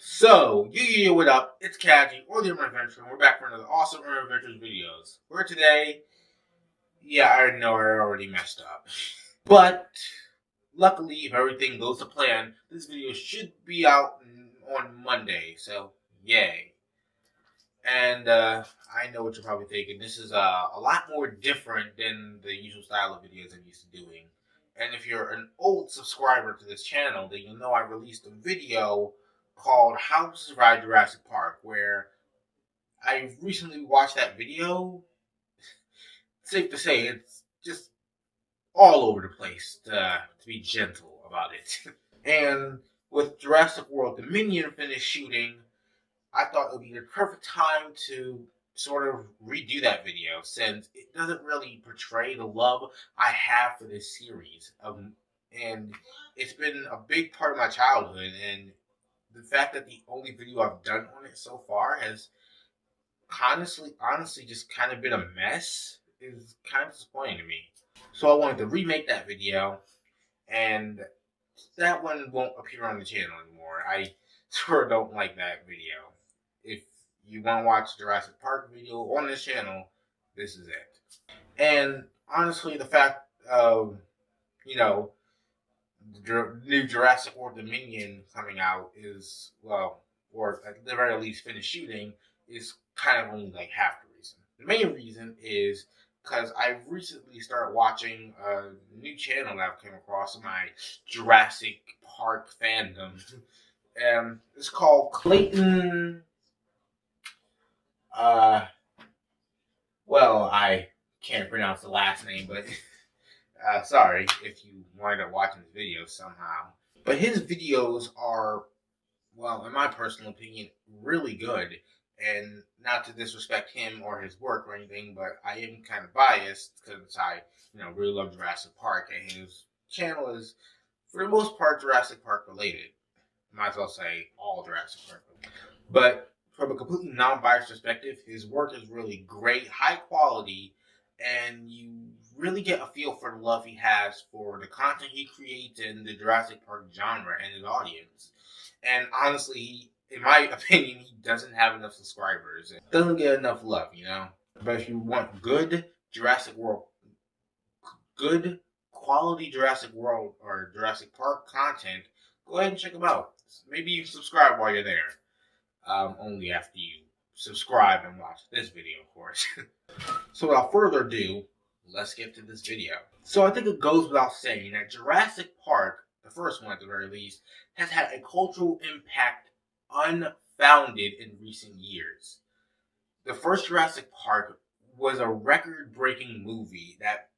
So, what up? It's Kaji, or the Urban Adventure, and we're back for another awesome Urban Adventures videos. Where today, I know I already messed up. But, luckily, if everything goes to plan, this video should be out on Monday, so, yay. And, I know what you're probably thinking. This is a lot more different than the usual style of videos I'm used to doing. And if you're an old subscriber to this channel, then you'll know I released a video called How to Survive Jurassic Park, where I recently watched that video. Safe to say, it's just all over the place, to be gentle about it. And with Jurassic World Dominion finished shooting, I thought it would be the perfect time to sort of redo that video, since it doesn't really portray the love I have for this series. And it's been a big part of my childhood, and the fact that the only video I've done on it so far has honestly just kind of been a mess is kind of disappointing to me. So I wanted to remake that video, and that one won't appear on the channel anymore. I sort of don't like that video. If you want to watch Jurassic Park video on this channel, this is it. And honestly, the fact of, the new Jurassic World Dominion coming out is, well, or at the very least finished shooting, is kind of only like half the reason. The main reason is because I recently started watching a new channel that I've come across in my Jurassic Park fandom. It's called Clayton. Well, I can't pronounce the last name, but sorry if you wind up watching his videos somehow. But his videos are, well, in my personal opinion, really good. And not to disrespect him or his work or anything, but I am kind of biased because I, really love Jurassic Park, and his channel is, for the most part, Jurassic Park related. Might as well say all Jurassic Park related. But from a completely non-biased perspective, his work is really great, high quality, and you really get a feel for the love he has for the content he creates in the Jurassic Park genre and his audience. And honestly, in my opinion, he doesn't have enough subscribers. It doesn't get enough love, But if you want good quality Jurassic World or Jurassic Park content, go ahead and check them out. Maybe you subscribe while you're there. Only after you subscribe and watch this video, of course. So without further ado, let's get to this video. So I think it goes without saying that Jurassic Park, the first one at the very least, has had a cultural impact unfounded in recent years. The first Jurassic Park was a record-breaking movie that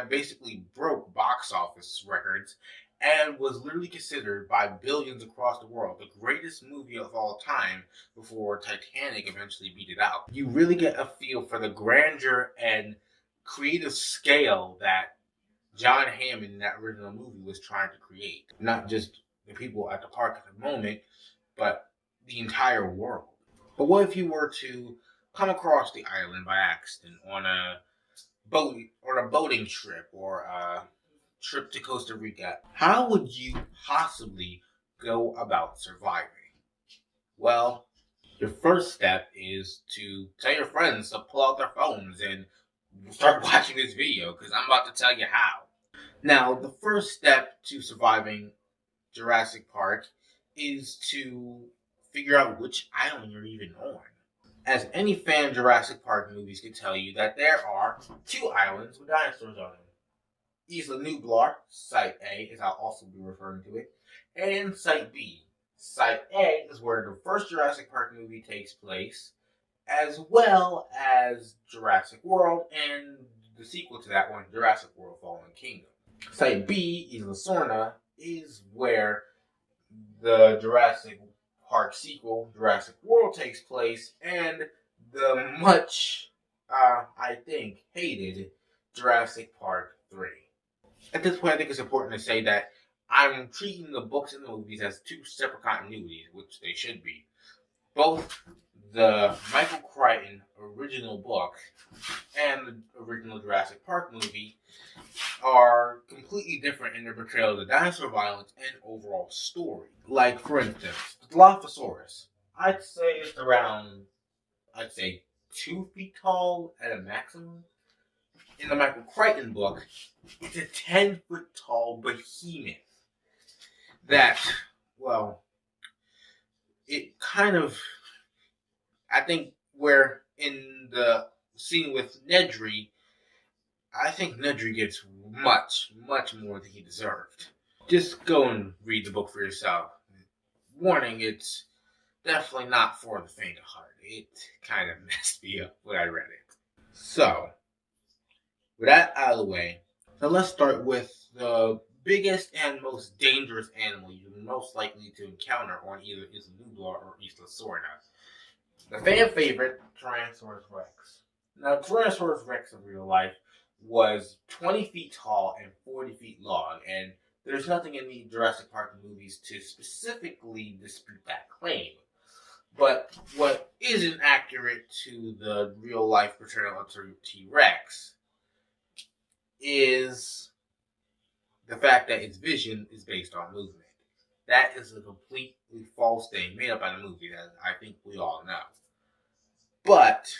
basically broke box office records and was literally considered by billions across the world the greatest movie of all time before Titanic eventually beat it out. You really get a feel for the grandeur and creative scale that John Hammond in that original movie was trying to create. Not just the people at the park at the moment, but the entire world. But what if you were to come across the island by accident on a boating trip or a trip to Costa Rica? How would you possibly go about surviving? Well, your first step is to tell your friends to pull out their phones and start watching this video, because I'm about to tell you how. Now, the first step to surviving Jurassic Park is to figure out which island you're even on. As any fan of Jurassic Park movies can tell you, that there are two islands with dinosaurs on them. Isla Nublar, Site A, as I'll also be referring to it, and Site B. Site A is where the first Jurassic Park movie takes place, as well as Jurassic World and the sequel to that one, Jurassic World Fallen Kingdom. Site B, Isla Sorna, is where the Jurassic Park sequel, Jurassic World, takes place, and the much, I think, hated Jurassic Park 3. At this point, I think it's important to say that I'm treating the books and the movies as two separate continuities, which they should be. Both the Michael Crichton original book and the original Jurassic Park movie are completely different in their portrayal of the dinosaur violence and overall story. Like, for instance, the Dilophosaurus. I'd say it's around, 2 feet tall at a maximum. In the Michael Crichton book, it's a 10-foot tall behemoth that, well, it kind of, I think, where in the scene with Nedry, I think Nedry gets much, much more than he deserved. Just go and read the book for yourself. Warning, it's definitely not for the faint of heart. It kind of messed me up when I read it. So, with that out of the way, now let's start with the biggest and most dangerous animal you're most likely to encounter on either Isla Nublar or Isla Sorna. The fan favorite, Tyrannosaurus Rex. Now, Tyrannosaurus Rex in real life was 20 feet tall and 40 feet long, and there's nothing in the Jurassic Park movies to specifically dispute that claim. But what isn't accurate to the real-life portrayal of T-Rex is the fact that its vision is based on movement. That is a completely false thing made up by the movie that I think we all know. But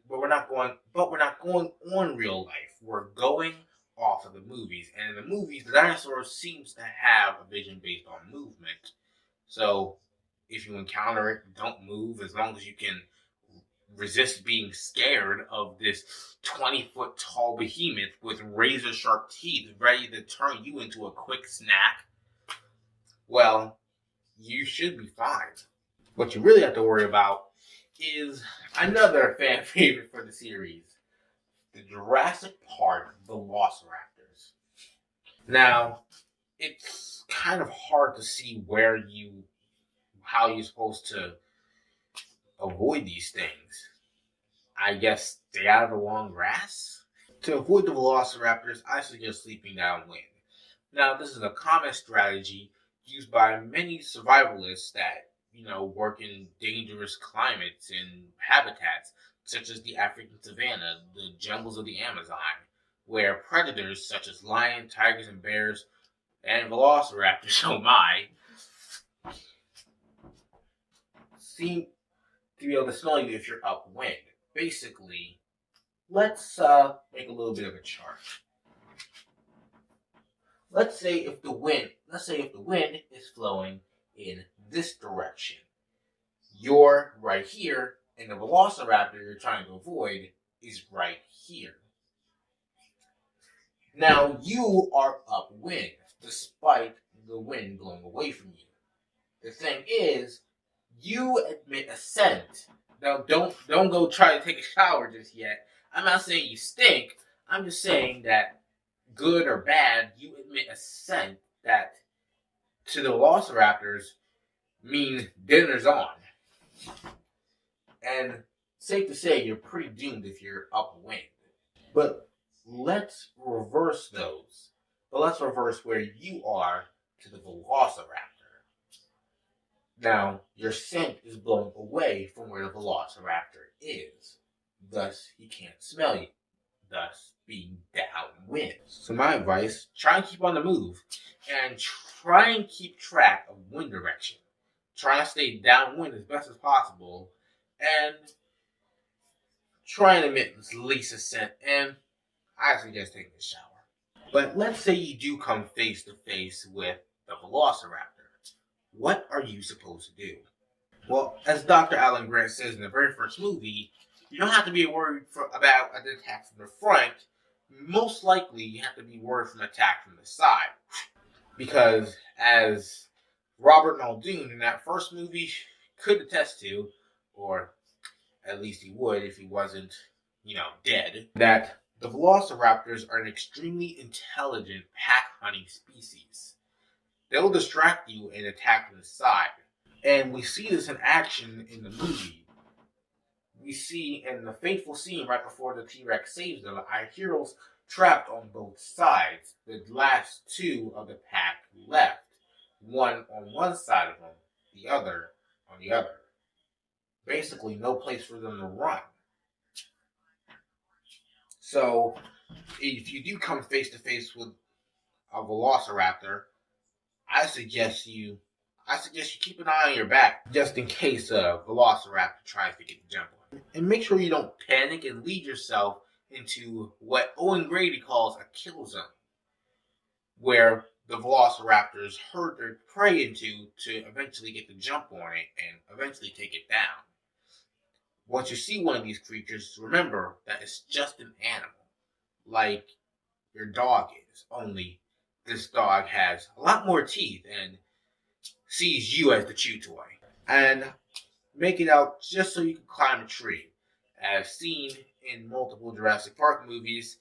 we're not going on real life. We're going off of the movies, and in the movies, the dinosaur seems to have a vision based on movement. So if you encounter it, don't move as long as you can resist being scared of this 20-foot tall behemoth with razor sharp teeth ready to turn you into a quick snack. Well, you should be fine. What you really have to worry about is another fan favorite for the series, the Jurassic Park Velociraptors. Now, it's kind of hard to see how you're supposed to avoid these things. I guess stay out of the long grass? To avoid the Velociraptors, I suggest sleeping downwind. Now, this is a common strategy used by many survivalists that, work in dangerous climates and habitats, such as the African savanna, the jungles of the Amazon, where predators such as lions, tigers, and bears, and velociraptors, oh my, seem to be able to smell you if you're upwind. Basically, let's make a little bit of a chart. Let's say if the wind is flowing in this direction, you're right here, and the velociraptor you're trying to avoid is right here. Now you are upwind, despite the wind blowing away from you. The thing is, you admit assent. Now don't go try to take a shower just yet. I'm not saying you stink. I'm just saying that, good or bad, you admit assent that to the velociraptors mean dinner's on. And safe to say you're pretty doomed if you're upwind. But let's reverse those. But let's reverse where you are to the velociraptor. Now, your scent is blowing away from where the velociraptor is. Thus, he can't smell you. Thus, being downwind. So my advice, try and keep on the move. And try and keep track of wind direction. Try and stay downwind as best as possible. And try and emit least scent. And I suggest taking a shower. But let's say you do come face to face with the velociraptor. What are you supposed to do? Well, as Dr. Alan Grant says in the very first movie, you don't have to be worried about an attack from the front. Most likely, you have to be worried from an attack from the side. Because, as Robert Muldoon in that first movie could attest to, or at least he would if he wasn't, dead, that the velociraptors are an extremely intelligent pack-hunting species. They'll distract you and attack from the side. And we see this in action in the movie. We see in the fateful scene right before the T-Rex saves them, our heroes trapped on both sides. The last two of the pack left. One on one side of them, the other on the other. basically no place for them to run. So if you do come face to face with a velociraptor, I suggest you keep an eye on your back just in case a velociraptor tries to get the jump on you. And make sure you don't panic and lead yourself into what Owen Grady calls a kill zone, where the velociraptors herd their prey into to eventually get the jump on it and eventually take it down. Once you see one of these creatures, remember that it's just an animal, like your dog is, only this dog has a lot more teeth and sees you as the chew toy. And make it out just so you can climb a tree. As seen in multiple Jurassic Park movies,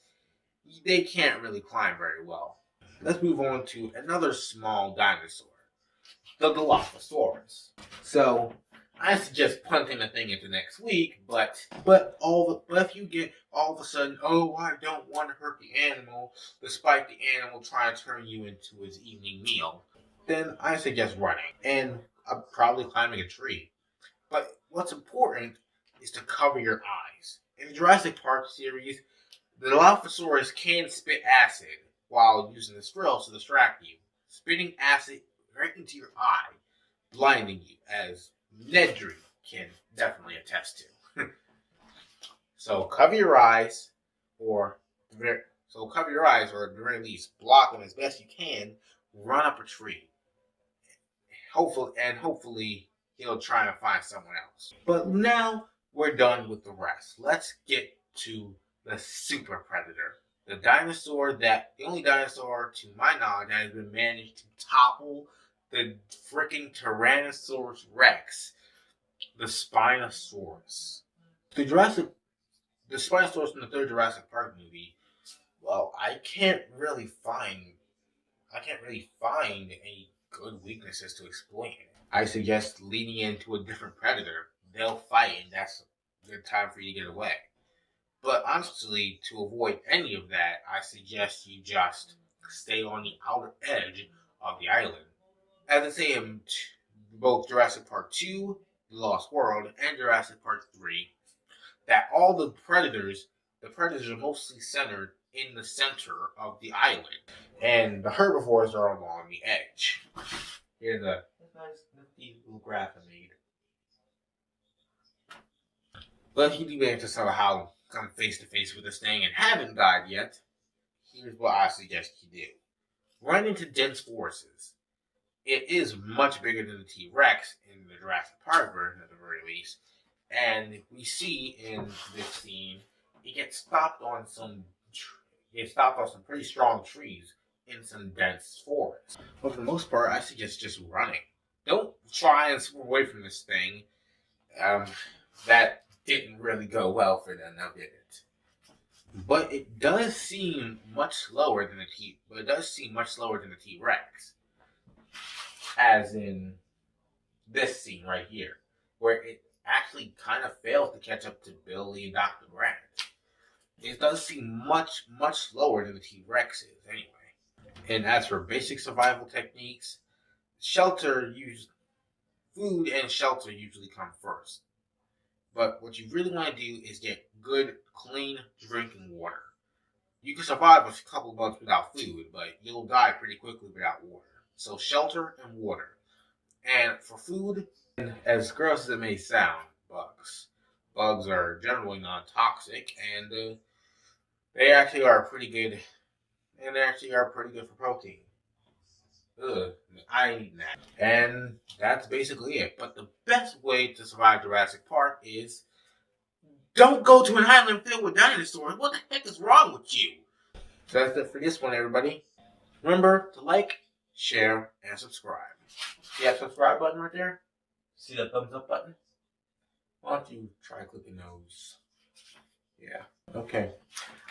they can't really climb very well. Let's move on to another small dinosaur, the Dilophosaurus. So I suggest punting the thing into next week, but if you get all of a sudden, oh, I don't want to hurt the animal, despite the animal trying to turn you into his evening meal, then I suggest running and probably climbing a tree. But what's important is to cover your eyes. In the Jurassic Park series, the Dilophosaurus can spit acid while using its drills to distract you, spitting acid right into your eye, blinding you, as Nedry can definitely attest to. So cover your eyes, or at the very least, block them as best you can. Run up a tree. Hopefully he'll try and find someone else. But now we're done with the rest. Let's get to the super predator. The only dinosaur to my knowledge that has been managed to topple the freaking Tyrannosaurus Rex, the Spinosaurus. The Spinosaurus in the third Jurassic Park movie, well, I can't really find any good weaknesses to exploit it. I suggest leaning into a different predator. They'll fight, and that's a good time for you to get away. But honestly, to avoid any of that, I suggest you just stay on the outer edge of the island. As I say in both Jurassic Park 2, The Lost World, and Jurassic Park 3, that all the predators are mostly centered in the center of the island, and the herbivores are along the edge. Here's a nice, nifty little graph I made. But if you do manage to somehow come face to face with this thing and haven't died yet, here's what I suggest you do. Run into dense forests. It is much bigger than the T-Rex in the Jurassic Park version at the very least. And we see in this scene, it gets stopped on some pretty strong trees in some dense forest. But for the most part, I suggest just running. Don't try and swim away from this thing. That didn't really go well for them, now did it? But it does seem much slower than the T-Rex. As in this scene right here, where it actually kind of fails to catch up to Billy and Dr. Grant. It does seem much, much slower than the T-Rex is, anyway. And as for basic survival techniques, food and shelter usually come first. But what you really want to do is get good, clean drinking water. You can survive a couple months without food, but you'll die pretty quickly without water. So shelter and water. And for food, as gross as it may sound, bugs. Bugs are generally non-toxic, and they actually are pretty good. And they actually are pretty good for protein. Ugh, I eat that. And that's basically it. But the best way to survive Jurassic Park is don't go to an island filled with dinosaurs. What the heck is wrong with you? So that's it for this one, everybody. Remember to like, share, and subscribe. See that subscribe button right there? See that thumbs up button? Why don't you try clicking those? Yeah. Okay.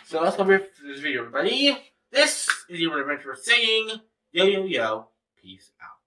So that's gonna be it for this video, everybody. This is your adventurer saying, yo, yo, yo, peace out.